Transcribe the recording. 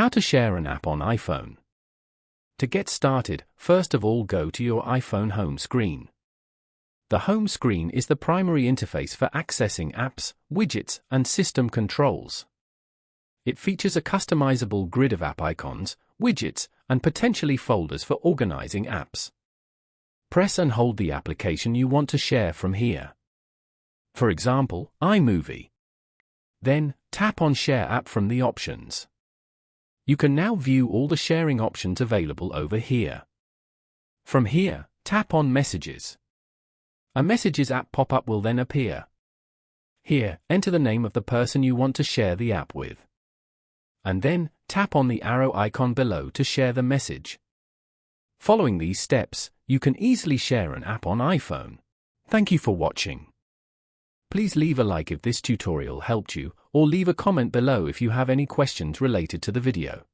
How to share an app on iPhone. To get started, first of all go to your iPhone home screen. The home screen is the primary interface for accessing apps, widgets, and system controls. It features a customizable grid of app icons, widgets, and potentially folders for organizing apps. Press and hold the application you want to share from here. For example, iMovie. Then, tap on Share App from the options. You can now view all the sharing options available over here. From here, tap on Messages. A Messages app pop-up will then appear. Here, enter the name of the person you want to share the app with. And then, tap on the arrow icon below to share the message. Following these steps, you can easily share an app on iPhone. Thank you for watching. Please leave a like if this tutorial helped you, or leave a comment below if you have any questions related to the video.